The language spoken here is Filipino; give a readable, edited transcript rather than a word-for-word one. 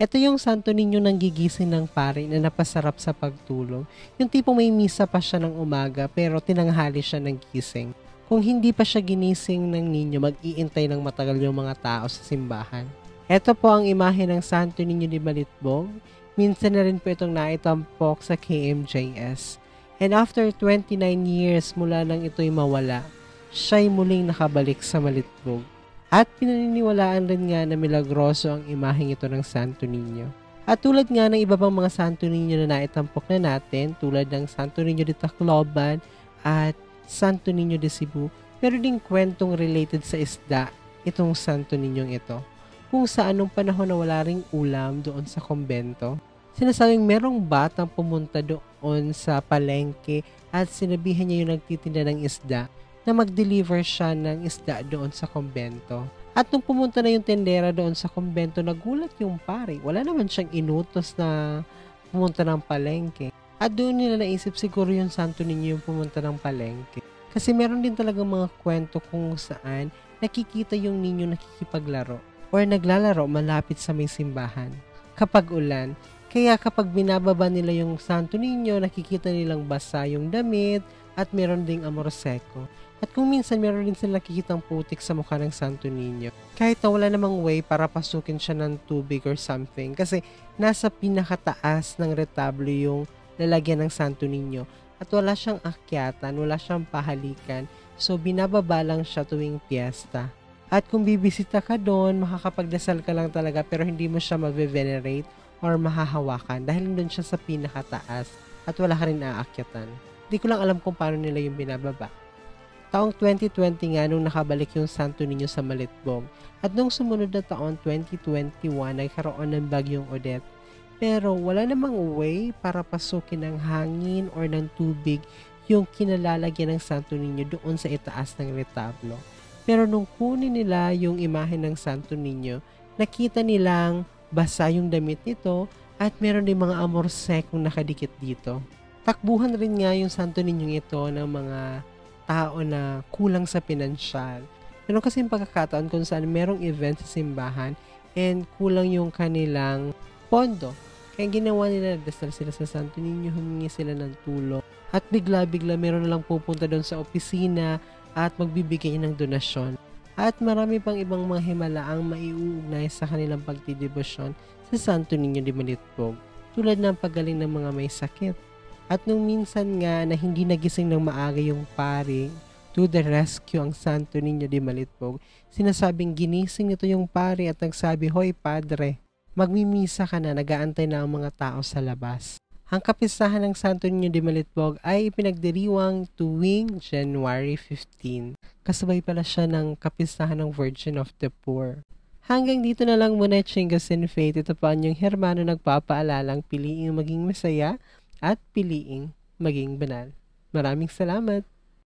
Ito yung Santo Niño ng gigising ng pari na napasarap sa pagtulog. Yung tipong may misa pa siya ng umaga pero tinanghali siya ng gising. Kung hindi pa siya ginising ng ninyo, mag-iintay ng matagal yung mga tao sa simbahan. Ito po ang imahe ng Santo Niño de Malitbog. Minsan na rin po itong naitampok sa KMJS. And after 29 years mula nang ito'y mawala, siya'y muling nakabalik sa Malitbog. At pinaniniwalaan rin nga na milagroso ang imaheng ito ng Santo Niño. At tulad nga ng iba pang mga Santo Niño na naitampok na natin, tulad ng Santo Niño de Tacloban at Santo Niño de Cebu, meron ding kwentong related sa isda itong Santo Niñong ito. Kung sa anong panahon na wala ring ulam doon sa kumbento, sinasabing merong batang pumunta doon sa palengke at sinabihan niya yung nagtitinda ng isda na mag-deliver siya ng isda doon sa kumbento. At nung pumunta na yung tendera doon sa kumbento, nagulat yung pari. Wala naman siyang inutos na pumunta ng palengke. At doon nila naisip siguro yung Santo Niño yung pumunta ng palengke. Kasi meron din talagang mga kwento kung saan nakikita yung ninyo nakikipaglaro or naglalaro malapit sa may simbahan kapag ulan. Kaya kapag binababa nila yung Santo Niño, nakikita nilang basa yung damit at meron ding amor seko. At kung minsan meron din sila nakikitang putik sa mukha ng Santo Niño. Kahit na wala namang way para pasukin siya ng tubig or something. Kasi nasa pinakataas ng retablo yung lalagyan ng Santo Niño. At wala siyang akyatan, wala siyang pahalikan. So binababa lang siya tuwing piyesta. At kung bibisita ka doon, makakapagdasal ka lang talaga pero hindi mo siya ma-venerate or mahahawakan dahil doon siya sa pinakataas at wala ka rin aakyatan. Hindi ko lang alam kung paano nila yung binababa. Taong 2020 nga nung nakabalik yung Santo Niño sa Malitbog. At nung sumunod na taon 2021 nagkaroon ng bagyong Odette. Pero wala namang way para pasukin ng hangin or ng tubig yung kinalalagyan ng Santo Niño doon sa itaas ng retablo. Pero nung kunin nila yung imahe ng Santo Niño, nakita nilang basa yung damit nito at meron din mga amor sekong nakadikit dito. Takbuhan rin nga yung Santo Niño ito ng mga tao na kulang sa pinansyal. Meron kasing pagkakataon kung saan merong event sa simbahan and kulang yung kanilang pondo. Kaya ginawa nila, dasal sila sa Santo Niño, humingi sila ng tulong. At bigla-bigla meron na lang pupunta doon sa opisina at magbibigay ng donasyon. At marami pang ibang mga himala ang maiuugnay sa kanilang pagdidebosyon sa Santo Niño de Malitbog. Tulad ng paggaling ng mga may sakit. At nung minsan nga na hindi nagising ng maaga yung pari, to the rescue ang Santo Niño de Malitbog, sinasabing ginising nito yung pari at nagsabi, "Hoy padre, magmimisa ka na, nag-aantay na ang mga tao sa labas." Ang kapistahan ng Santo Niño de Malitbog ay ipinagdiriwang tuwing January 15. Kasabay pala siya ng kapistahan ng Virgin of the Poor. Hanggang dito na lang muna, Chingas and Faith. Ito pa yung Hermano nagpapaalalang piliing maging masaya at piliing maging banal. Maraming salamat!